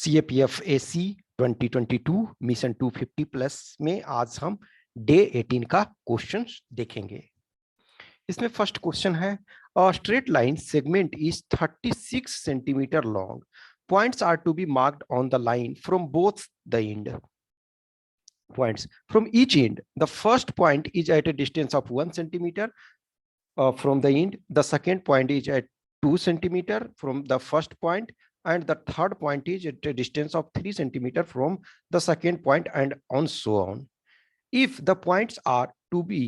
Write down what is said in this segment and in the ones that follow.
CAPF AC 2022 mission 250 plus में आज हम डे 18 का क्वेश्चन देखेंगे। इसमें फर्स्ट क्वेश्चन है, a straight line segment is 36 centimetre long, points are to be marked on the line from both the end points. From each end, the first point is at a distance of 1 centimeter from the end, the second point is at 2 centimeter from the first point, and the third point is at a distance of 3 centimeter from the second point, and on so on. If the points are to be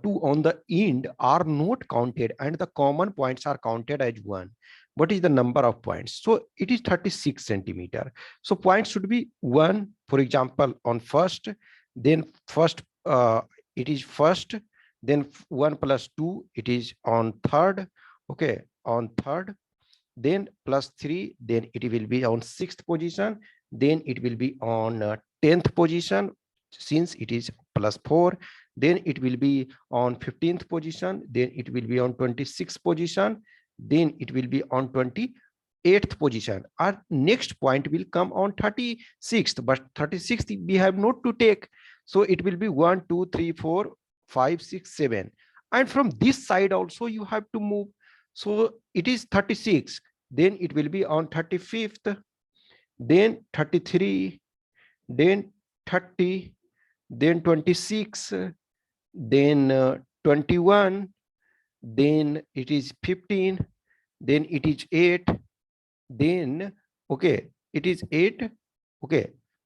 two on the end are not counted and the common points are counted as one, what is the number of points? So it is 36 centimeter. So points should be one, for example, on first, then first it is first, then 1 plus 2 it is on third, okay, on third, then plus 3, then it will be on 6th position, then it will be on 10th position since it is plus 4, then it will be on 15th position, then it will be on 26th position, then it will be on 28th position. Our next point will come on 36th, but 36th we have not to take, so it will be 1 2 3 4 5 6 7, and from this side also you have to move. So it is 36, then it will be on 35th, then 33, then 30, then 26, then 21, then it is 15, then it is 8, then okay, it is 8, okay.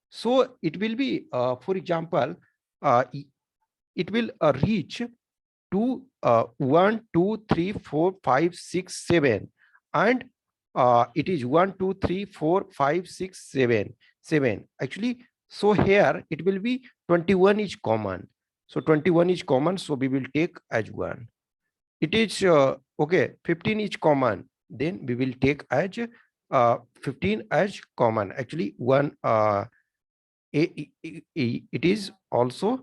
So it will be for example, it will reach to 1 2 3 4 5 6 7, and it is 1 2 3 4 5 6 7 actually. So here it will be 21 is common, so 21 is common, so we will take as 1. It is okay, 15 is common, then we will take as 15 as common, actually 1 it is also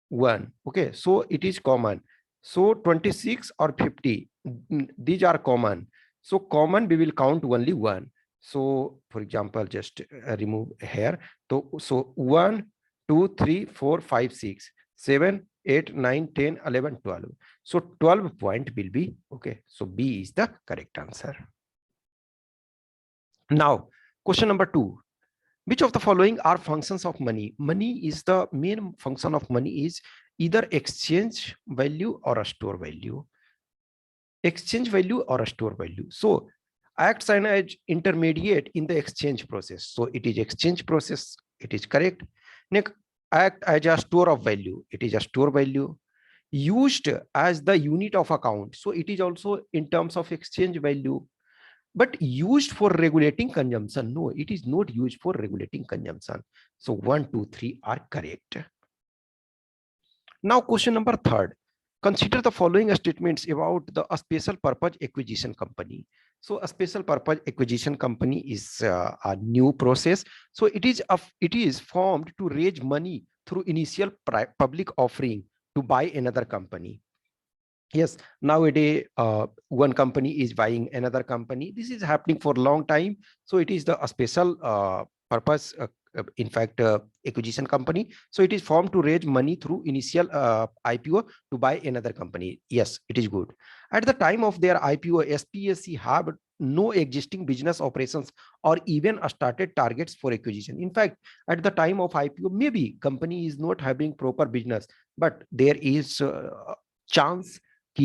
1, okay, so it is common. So 26 or 50, these are common, so common we will count only 1. So for example, just remove here, so 1 2 3 4 5 6 7 8 9 10 11 12, so 12 point will be okay, so B is the correct answer. Now question number 2, which of the following are functions of money? Money is the main function of money is either exchange value or a store value. Exchange value or a store value. So acts as intermediate in the exchange process. So it is exchange process. It is correct. Next, act as a store of value. It is a store value. Used as the unit of account. So it is also in terms of exchange value. But used for regulating consumption, no, it is not used for regulating consumption. So 1 2 3 are correct. Now question number 3, consider the following statements about a special purpose acquisition company. So a special purpose acquisition company is a new process, so it is formed to raise money through initial public offering to buy another company. Yes, nowadays one company is buying another company. This is happening for a long time, so it is a special purpose in fact acquisition company. So it is formed to raise money through initial IPO to buy another company. Yes, it is good. At the time of their IPO, SPSC have no existing business operations or even started targets for acquisition. In fact, at the time of IPO, maybe company is not having proper business, but there is chance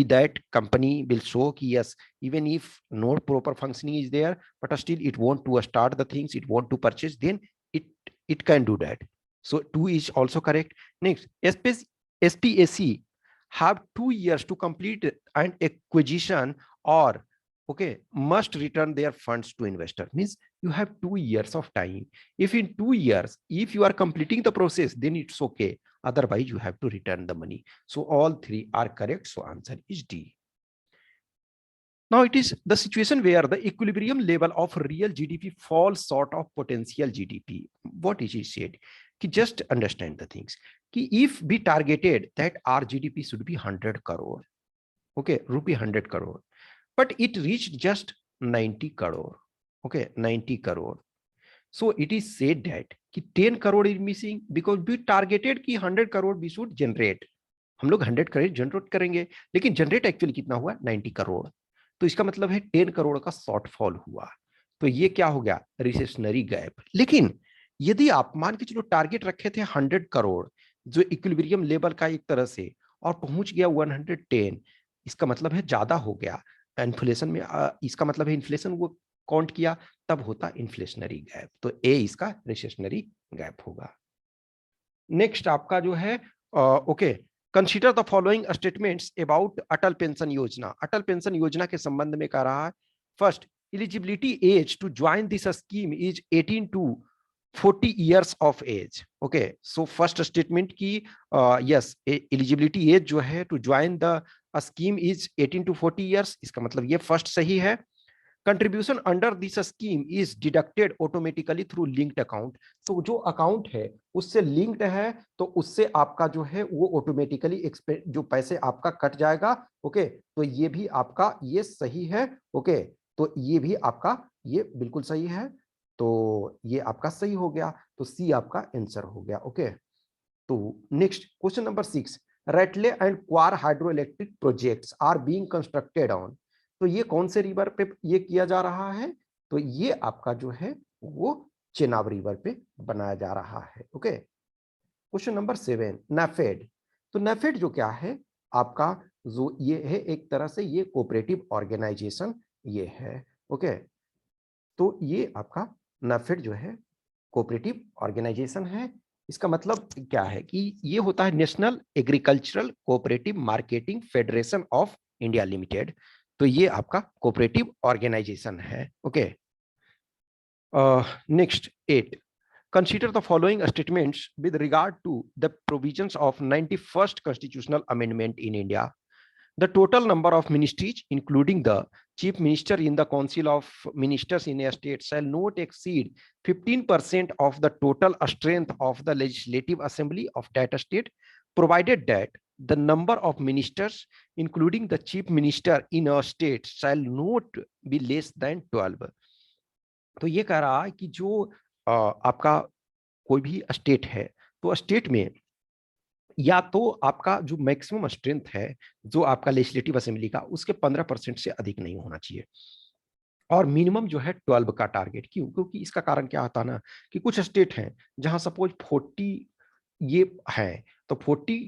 that company will show yes, even if no proper functioning is there, but still it want to start the things, it want to purchase, then it can do that. So 2 is also correct. Next, SPSC have 2 years to complete an acquisition or okay, must return their funds to investor. Means you have 2 years of time. If in 2 years, if you are completing the process, then it's okay. Otherwise, you have to return the money. So all 3 are correct. So answer is D. Now it is the situation where the equilibrium level of real GDP falls short of potential GDP. What is it said? Just understand the things. If we targeted that our GDP should be 100 crore, okay, rupee 100 crore, but it reached just 90 crore, okay, 90 crore. So it is said that कि 10 crore is missing because we targeted कि 100 crore we should generate. हम लोग 100 crore generate करेंगे, लेकिन generate actually कितना हुआ? 90 करोड़। तो इसका मतलब है 10 करोड़ का शॉर्टफॉल हुआ। तो ये क्या हो गया? Recessionary gap. लेकिन यदि आप मान के चलो टारगेट रखे थे 100 करोड़ जो इक्विलिब्रियम लेवल का एक तरह से, और पहुंच गया 110, इसका मतलब है ज्यादा हो गया इन्फ्लेशन में। इसका मतलब है इन्फ्लेशन वो काउंट किया, तब होता इन्फ्लेशनरी गैप। तो ए इसका रिसेशनरी गैप होगा। नेक्स्ट आपका जो है okay, consider the following statements about Atal pension योजना। अटल पेंशन योजना के संबंध में कह रहा है, first, eligibility age to join this scheme is 18 to 40 years of age. Okay, so first statement की yes, eligibility age जो है to join the scheme is 18 to 40 years, इसका मतलब ये फर्स्ट सही है। Contribution under this scheme is deducted automatically through linked account. तो जो अकाउंट है उससे लिंक्ड है, तो उससे आपका जो है वो ऑटोमेटिकली जो पैसे आपका कट जाएगा। ओके, तो ये भी आपका ये सही है। ओके, तो ये भी आपका ये बिल्कुल सही है। तो ये आपका सही हो गया, तो सी आपका आंसर हो गया। ओके, तो next question number 6, Ratle and Kwar hydro electric projects are being constructed on. तो ये कौन से रिवर पे ये किया जा रहा है? तो ये आपका जो है वो चेनाब रिवर पे बनाया जा रहा है। Okay, question number 7, NAFED. तो नेफेड जो क्या है आपका, जो ये है एक तरह से ये कोऑपरेटिव ऑर्गेनाइजेशन ये है। ओके, तो ये आपका नेफेड जो है कोऑपरेटिव ऑर्गेनाइजेशन है। इसका मतलब क्या है कि ये होता है national agricultural cooperative marketing federation of India limited. तो ये आपका कोऑपरेटिव ऑर्गेनाइजेशन है। Okay, next 8, consider the following statements with regard to the provisions of 91st constitutional amendment in India. The total number of ministries, including the chief minister in the council of ministers in a state, shall not exceed 15% of the total strength of the legislative assembly of that state, provided that the number of ministers, including the chief minister in a state, shall not be less than 12. तो ये कह रहा है कि जो आपका कोई भी स्टेट है, तो स्टेट में या तो आपका जो मैक्सिमम स्ट्रेंथ है जो आपका लेजिस्लेटिव असेंबली का, उसके 15% से अधिक नहीं होना चाहिए, और मिनिमम जो है 12 का टारगेट। क्यों? क्योंकि इसका कारण क्या होता है ना कि कुछ स्टेट हैं जहां सपोज 40 ये हैं, तो 40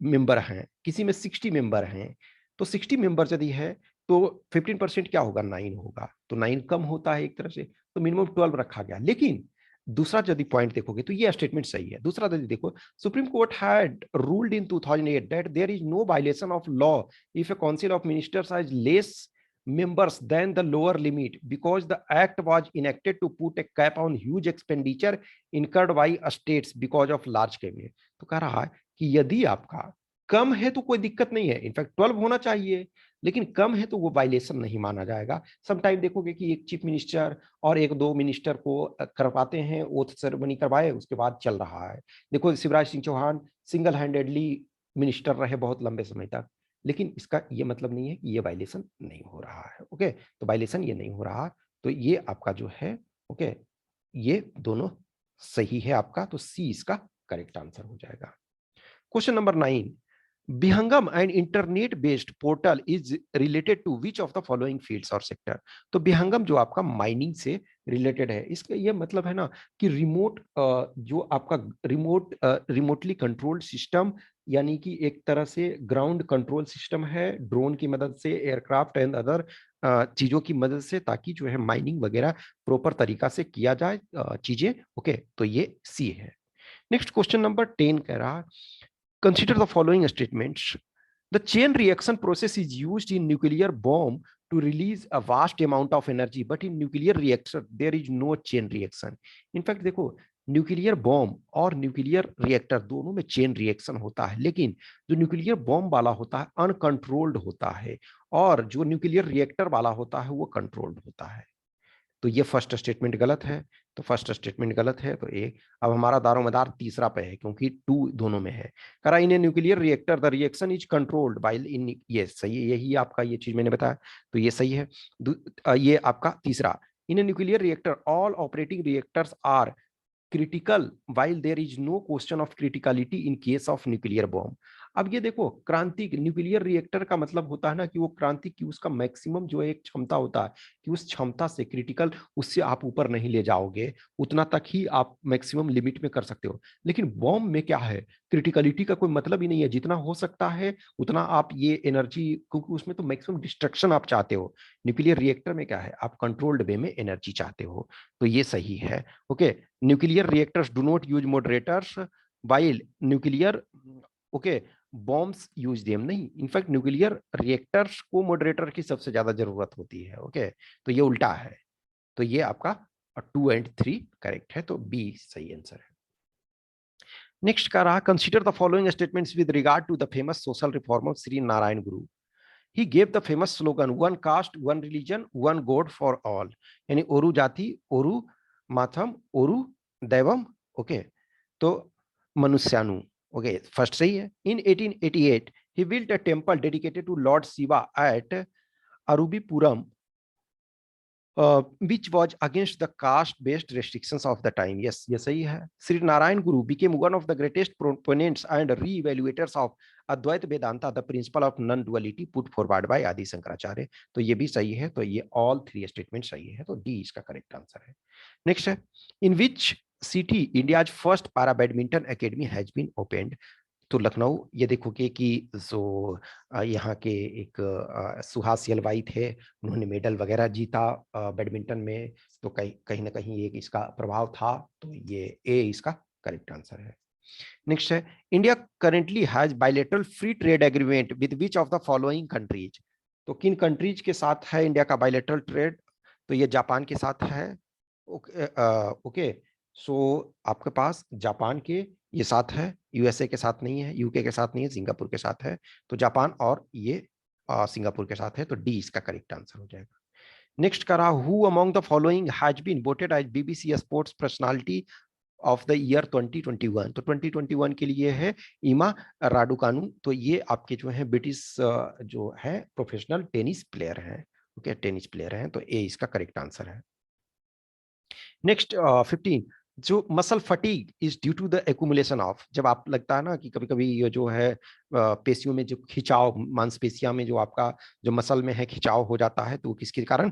मेंबर हैं, किसी में 60 मेंबर हैं। तो 60 मेंबर यदि है तो 15% क्या होगा? 9 होगा। तो 9 कम होता है एक तरह से, तो मिनिमम 12 रखा गया। लेकिन दूसरा यदि पॉइंट देखोगे तो ये स्टेटमेंट सही है। दूसरा यदि देखो, Supreme Court had ruled in 2008 that there is no violation of law if a council of ministers has less members than the lower limit because the act was enacted to put a cap on huge expenditure incurred by states because of large cabinet। तो कह रहा है कि यदि आपका कम है तो कोई दिक्कत नहीं है, इनफैक्ट 12 होना चाहिए, लेकिन कम है तो वो वायलेशन नहीं माना जाएगा। समटाइम देखोगे कि एक चीफ मिनिस्टर और एक दो मिनिस्टर को करवाते हैं, ओथ सेरेमनी करवाए, उसके बाद चल रहा है। देखो Shivraj Singh Chouhan single handedly minister रहे बहुत लंबे समय तक, लेकिन इसका ये मतलब नहीं है कि ये वायलेशन नहीं हो रहा है। ओके, तो वायलेशन ये नहीं हो रहा, तो ये आपका जो है ओके, ये दोनों सही है आपका, तो सी इसका करेक्ट आंसर हो जाएगा। Question number 9, Bihangam and internet based portal is related to which of the following fields और सेक्टर। तो बिहंगम जो आपका माइनिंग से रिलेटेड है, इसका ये मतलब है ना कि रिमोट जो आपका रिमोटली कंट्रोल्ड सिस्टम, यानी कि एक तरह से ग्राउंड कंट्रोल सिस्टम है, ड्रोन की मदद से, एयरक्राफ्ट एंड अदर चीजों की मदद से, ताकि जो है माइनिंग वगैरह प्रॉपर तरीका से किया जाए चीजें। ओके, तो ये सी है। नेक्स्ट क्वेश्चन नंबर 10 कह रहा, consider the following statements. The chain reaction process is used in nuclear bomb to release a vast amount of energy, but in nuclear reactor there is no chain reaction. In fact देखो, nuclear bomb और nuclear reactor दोनों में chain reaction होता है, लेकिन जो nuclear bomb वाला होता है अनकंट्रोल्ड होता है, और जो न्यूक्लियर रिएक्टर वाला होता है वो कंट्रोल्ड होता है। तो ये फर्स्ट स्टेटमेंट गलत है, तो फर्स्ट स्टेटमेंट गलत है, तो ए। अब हमारा दारोमदार तीसरा पे है क्योंकि 2 दोनों में है। करा in a nuclear reactor the reaction is controlled by in, ये सही है, यही आपका ये चीज मैंने बताया, तो ये सही है। ये आपका तीसरा, in a nuclear reactor all operating reactors are critical while there is no question of criticality in case of nuclear bomb। अब ये देखो, क्रांति न्यूक्लियर रिएक्टर का मतलब होता है ना कि वो क्रांति की उसका मैक्सिमम जो एक क्षमता होता है कि उस क्षमता से क्रिटिकल, उससे आप ऊपर नहीं ले जाओगे, उतना तक ही आप मैक्सिमम लिमिट में कर सकते हो। लेकिन बॉम्ब में क्या है, क्रिटिकलिटी का कोई मतलब ही नहीं है, जितना हो सकता है उतना आप ये एनर्जी, क्योंकि उसमें तो मैक्सिमम डिस्ट्रक्शन आप चाहते हो। न्यूक्लियर रिएक्टर में क्या है, आप कंट्रोल्ड वे में एनर्जी चाहते हो, तो ये सही है। Okay, nuclear reactors do not use moderators while nuclear, okay, bombs use them, नहीं, इनफैक्ट न्यूक्लियर रिएक्टर्स को मॉडरेटर की सबसे ज्यादा जरूरत होती है। ओके, तो ये उल्टा है, तो ये आपका 2 और 3 करेक्ट है, तो बी सही आंसर है। नेक्स्ट का रहा, consider the following statements with regard to the famous social reformer Shri Narayana Guru. He gave the famous slogan one caste one religion one god for all, यानी ओरू जाति ओरू माथम ओरू दैवम, ओके, तो मनुष्यानु, ओके, फर्स्ट सही है। इन 1888 he built a temple dedicated to Lord Shiva at Arubipuram, which was against the caste-based restrictions of the time। Yes, ये सही है। Sri Narayan Guru became one of the greatest proponents and re-evaluators of Advaita Vedanta, the principle of non-duality put forward by Adi Shankaracharya। तो ये भी सही है, तो ये all 3 statements सही है, तो D इसका करेक्ट आंसर है। नेक्स्ट है, in which city India's first para badminton academy has been opened। तो लखनऊ, ये देखोगे कि जो यहाँ के एक सुहास यलवाई थे, उन्होंने मेडल वगैरह जीता बैडमिंटन में, तो कहीं ना कहीं एक इसका प्रभाव था, तो ये ए इसका करेक्ट आंसर है। नेक्स्ट है, India currently has bilateral free trade agreement with which of the following countries. तो किन कंट्रीज के साथ है इंडिया का बायलैटरल ट्रेड, तो ये जापान के साथ है। ओके, सो आपके पास जापान के ये साथ है, यूएसए के साथ नहीं है, यूके के साथ नहीं है, सिंगापुर के साथ है, तो जापान और ये सिंगापुर के साथ है, तो डी इसका करेक्ट आंसर हो जाएगा। नेक्स्ट करा, who among the following has been voted as BBC sports personality of the year 2021। तो 2021 के लिए है इमा राडुकानु, तो ये आपके जो है ब्रिटिश जो है प्रोफेशनल टेनिस प्लेयर हैं। ओके, टेनिस प्लेयर हैं, तो ए इसका करेक्ट आंसर है। नेक्स्ट 15, जो muscle fatigue is due to the accumulation of, जब आप लगता है ना कि कभी कभी ये जो है पेशियों में जो खिंचाव, मांसपेशियों में जो आपका जो मसल में है खिंचाव हो जाता है, तो वो किसके कारण,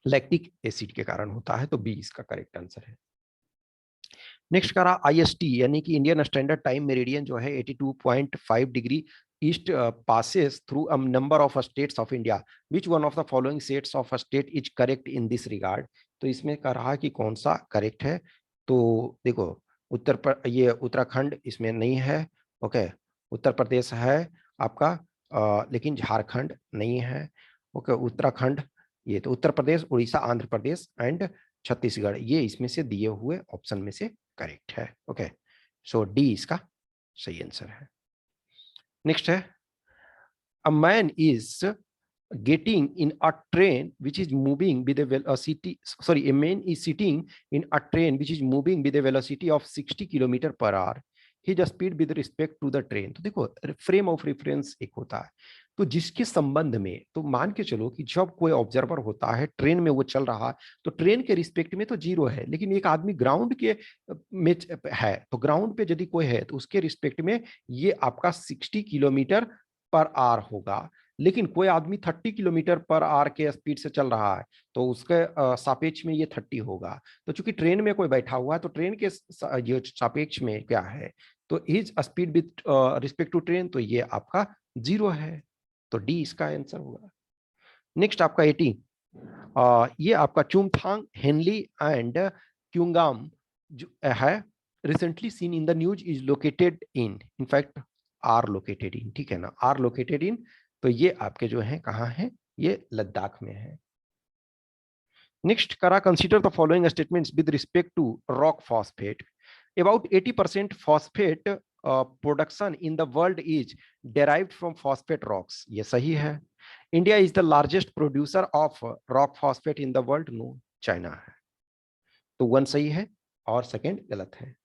लैक्टिक एसिड के कारण होता है, तो बी इसका करेक्ट आंसर है। नेक्स्ट करा, आईएसटी यानी कि इंडियन स्टैंडर्ड टाइम मेरिडियन जो है 82.5 degree east passes through a number of states of India, which one of the following states of a state is correct in this regard। तो इसमें कह रहा है कि कौन सा करेक्ट है, तो देखो ये उत्तराखंड इसमें नहीं है। ओके, उत्तर प्रदेश है आपका, लेकिन झारखंड नहीं है। ओके, उत्तराखंड, ये तो उत्तर प्रदेश, उड़ीसा, आंध्र प्रदेश एंड छत्तीसगढ़, ये इसमें से दिए हुए ऑप्शन में से करेक्ट है। ओके, सो डी इसका सही आंसर है। नेक्स्ट है, a man is getting in a train which is moving with a velocity, sorry, a man is sitting in a train which is moving with a velocity of 60 km per hour, his speed with respect to the train। तो देखो, frame of reference एक होता है, तो जिसके संबंध में, तो मान के चलो कि जब कोई ऑब्जर्वर होता है ट्रेन में, वो चल रहा है, तो ट्रेन के रिस्पेक्ट में तो 0 है, लेकिन एक आदमी ग्राउंड के में है, तो ग्राउंड पे यदि कोई है तो उसके रिस्पेक्ट में ये आपका 60 किलोमीटर पर आवर होगा। लेकिन कोई आदमी 30 किलोमीटर पर आवर के स्पीड से चल रहा है, तो उसके सापेक्ष में ये 30 होगा। तो चूंकि ट्रेन में कोई बैठा हुआ है, तो ट्रेन के ये सापेक्ष में क्या है, तो his speed with respect to train, तो ये आपका 0 है, तो डी इसका आंसर होगा। नेक्स्ट आपका 18, ये आपका चुमथांग हेनली एंड क्यूंगाम जो है, recently seen in the news is located in, in fact are located in, ठीक है ना, आर लोकेटेड इन, तो ये आपके जो है कहाँ है, ये लद्दाख में है। नेक्स्ट करा, consider the following statements with respect to rock phosphate. About 80% phosphate production in the world is derived from phosphate rocks, ये सही है। India is the largest producer of rock phosphate in the world, no, China है, तो 1 सही है और second गलत है।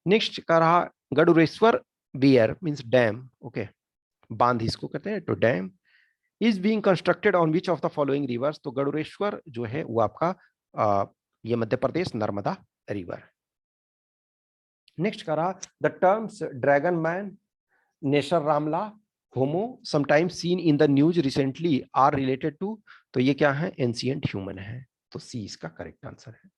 नेक्स्ट करा, Garudeshwar weir means dam, okay, बांध इसको कहते हैं, तो dam is being constructed on which of the following rivers, तो गरुड़ेश्वर जो है वो आपका ये मध्य प्रदेश नर्मदा रिवर। नेक्स्ट करा the terms dragon man, Nesher Ramla, Homo sometimes seen in the news recently are related to, तो ये क्या है, एंशिएंट ह्यूमन है, तो सी इसका करेक्ट आंसर है।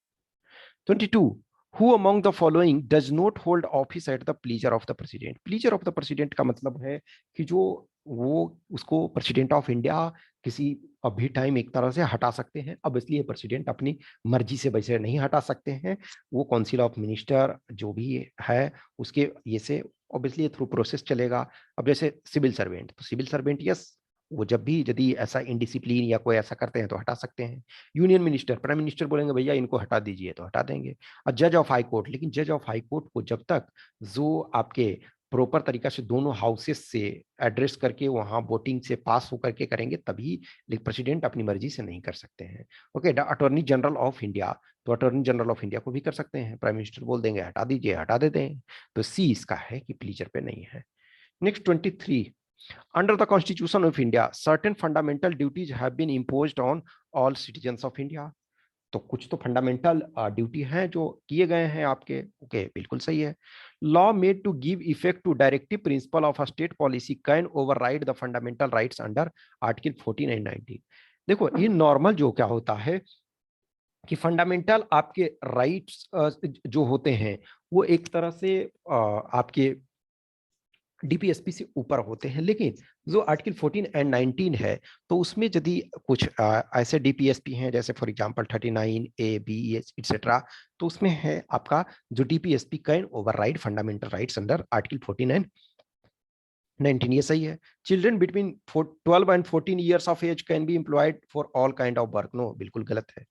22 who among the following does not hold office at the pleasure of the president, pleasure of the president का मतलब है कि जो वो उसको प्रेसिडेंट ऑफ इंडिया किसी अभी टाइम एक तरह से हटा सकते हैं, अब इसलिए प्रेसिडेंट अपनी मर्जी से वैसे नहीं हटा सकते हैं, वो काउंसिल ऑफ मिनिस्टर जो भी है उसके ये से ऑब्वियसली थ्रू प्रोसेस चलेगा। अब जैसे सिविल सर्वेंट, तो सिविल सर्वेंट यस वो जब भी यदि ऐसा इनडिसिप्लिन या कोई ऐसा करते हैं तो हटा सकते हैं। यूनियन मिनिस्टर, प्राइम मिनिस्टर बोलेंगे भैया इनको हटा दीजिए तो हटा देंगे। और जज ऑफ हाई कोर्ट, लेकिन जज ऑफ हाई कोर्ट को जब तक जो आपके प्रॉपर तरीका से दोनों हाउसेस से एड्रेस करके वहां वोटिंग से पास होकर के करेंगे तभी, लेकिन प्रेसिडेंट अपनी मर्जी से नहीं कर सकते हैं। Okay, attorney general of India, तो अटॉर्नी जनरल ऑफ इंडिया को भी कर सकते हैं, प्राइम मिनिस्टर बोल देंगे हटा दीजिए हटा देते हैं, तो सी इसका है कि प्लीजर पे नहीं है। Next 23 under the constitution of India certain fundamental duties have been imposed on all citizens of India, तो कुछ तो फंडामेंटल ड्यूटी हैं जो किए गए हैं आपके। ओके बिल्कुल सही है। Law made to give effect to directive principle of a state policy can override the fundamental rights under article 14 and 19। देखो ये नॉर्मल जो क्या होता है कि फंडामेंटल आपके राइट्स जो होते हैं वो एक तरह से आपके डीपीएसपी से ऊपर होते हैं, लेकिन जो आर्टिकल 14 एंड 19 है तो उसमें यदि कुछ ऐसे डीपीएसपी हैं जैसे for example 39 A B etcetera, तो उसमें है आपका जो DPSP can override fundamental rights under article 14 and 19, ये सही है। Children between 12 and 14 years of age can be employed for all kind of work, no बिल्कुल गलत है,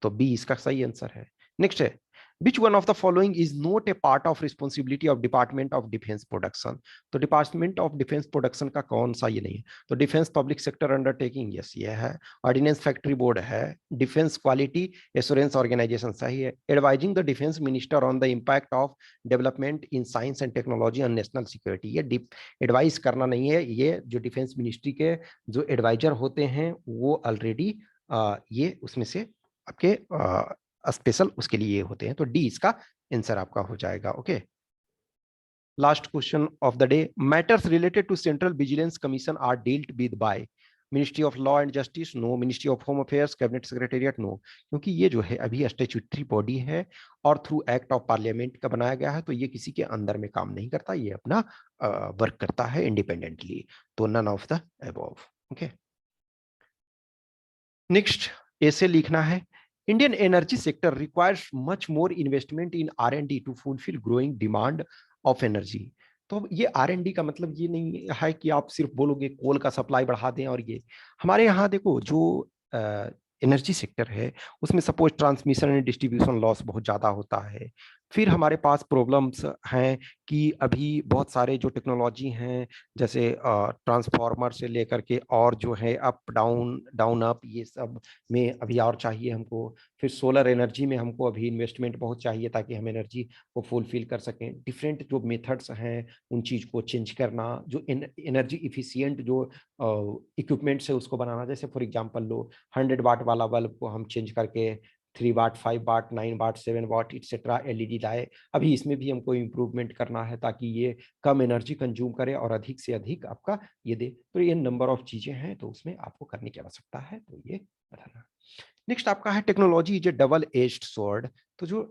तो बी इसका सही आंसर है। नेक्स्ट है which one of the following is not a part of responsibility of Department of Defense Production, तो department of defence production का कौन सा ये नहीं है, तो defence public sector undertaking yes ये है, ऑर्डिनेंस फैक्ट्री बोर्ड है, डिफेंस क्वालिटी एश्योरेंस ऑर्गेनाइजेशन सही है, advising the defence minister on the impact of development in science and technology on national security, ये एडवाइस करना नहीं है, ये जो डिफेंस मिनिस्ट्री के जो एडवाइजर होते हैं वो ऑलरेडी ये उसमें से आपके स्पेशल उसके लिए होते हैं, तो डी इसका आंसर आपका हो जाएगा। Okay, last question of the day, matters related to central vigilance commission are dealt with by ministry of law and justice, no, ministry of home affairs, cabinet secretariat, no, क्योंकि ये जो है अभी statutory body है और through act of parliament का बनाया गया है, तो ये किसी के अंदर में काम नहीं करता, ये अपना वर्क करता है इंडिपेंडेंटली, तो none of the above. Okay, next ऐसे लिखना है, Indian energy sector requires much more investment in R&D to fulfill growing demand of energy, तो ये R&D का मतलब ये नहीं है कि आप सिर्फ बोलोगे कोल का सप्लाई बढ़ा दें, और ये हमारे यहाँ देखो जो एनर्जी सेक्टर है उसमें suppose transmission and distribution loss बहुत ज़्यादा होता है, फिर हमारे पास प्रॉब्लम्स हैं कि अभी बहुत सारे जो टेक्नोलॉजी हैं जैसे ट्रांसफार्मर से लेकर के और जो है अप डाउन डाउन अप ये सब में अभी और चाहिए हमको, फिर सोलर एनर्जी में हमको अभी इन्वेस्टमेंट बहुत चाहिए ताकि हम एनर्जी को फुलफिल कर सकें, डिफरेंट जो मेथड्स हैं उन चीज़ को चेंज करना, जो एनर्जी इफिशियंट जो इक्विपमेंट्स है उसको बनाना, जैसे फॉर एग्जांपल लो 100 वाट वाला बल्ब को हम चेंज करके 3 वाट 5 वाट 9 वाट 7 वाट एक्सेट्रा एलईडी लाए, अभी इसमें भी हमको इम्प्रूवमेंट करना है ताकि ये कम एनर्जी कंज्यूम करे और अधिक से अधिक आपका ये दे, तो ये नंबर ऑफ चीजें हैं तो उसमें आपको करने की आवश्यकता है, तो ये बताना। नेक्स्ट आपका है technology is A double edged sword, तो जो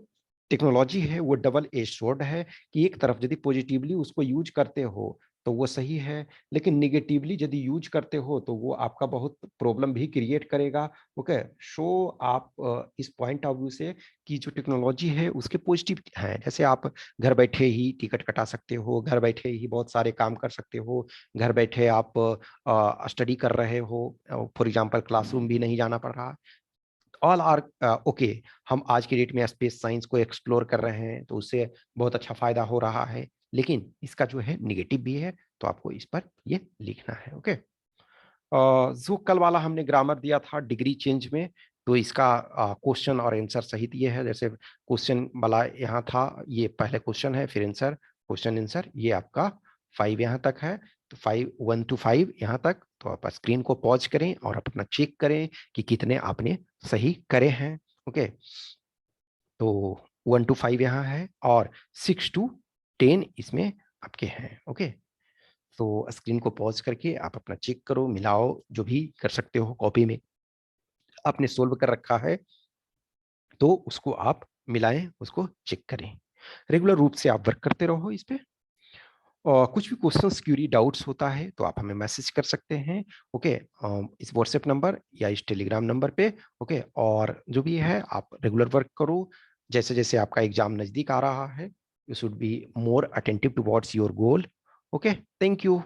टेक्नोलॉजी है वो डबल एज्ड स्वॉर्ड है कि एक तरफ यदि पॉजिटिवली उसको यूज करते हो तो वो सही है, लेकिन निगेटिवली यदि यूज करते हो तो वो आपका बहुत प्रॉब्लम भी क्रिएट करेगा। ओके, सो आप इस पॉइंट ऑफ व्यू से कि जो टेक्नोलॉजी है उसके पॉजिटिव हैं, जैसे आप घर बैठे ही टिकट कटा सकते हो, घर बैठे ही बहुत सारे काम कर सकते हो, घर बैठे आप स्टडी कर रहे हो, फॉर एग्जांपल क्लासरूम भी नहीं जाना पड़ रहा, ऑल आर ओके। हम आज की डेट में स्पेस साइंस को एक्सप्लोर कर रहे हैं तो उससे बहुत अच्छा फायदा हो रहा है, लेकिन इसका जो है निगेटिव भी है, तो आपको इस पर ये लिखना है। ओके, जो कल वाला हमने ग्रामर दिया था डिग्री चेंज में, तो इसका क्वेश्चन और आंसर सहित ये है, जैसे क्वेश्चन वाला यहाँ था, ये पहले क्वेश्चन है फिर आंसर, क्वेश्चन आंसर, ये आपका 5 यहाँ तक है, तो 5 1 to 5 यहाँ तक, तो आप स्क्रीन को पॉज करें और अपना चेक करें कि कितने आपने सही करे हैं। ओके, तो 1 to 5 यहाँ है और 6 to 10 इसमें आपके हैं। ओके, तो स्क्रीन को पॉज करके आप अपना चेक करो, मिलाओ, जो भी कर सकते हो। कॉपी में आपने सोल्व कर रखा है तो उसको आप मिलाएं, उसको चेक करें। रेगुलर रूप से आप वर्क करते रहो इस पे। और कुछ भी क्वेश्चंस, क्यूरी, डाउट्स होता है तो आप हमें मैसेज कर सकते हैं। ओके, इस व्हाट्सएप नंबर या इस टेलीग्राम नंबर पे। ओके, और जो भी है आप रेगुलर वर्क करो। जैसे जैसे आपका एग्जाम नजदीक आ रहा है, you should be more attentive towards your goal. Okay, thank you.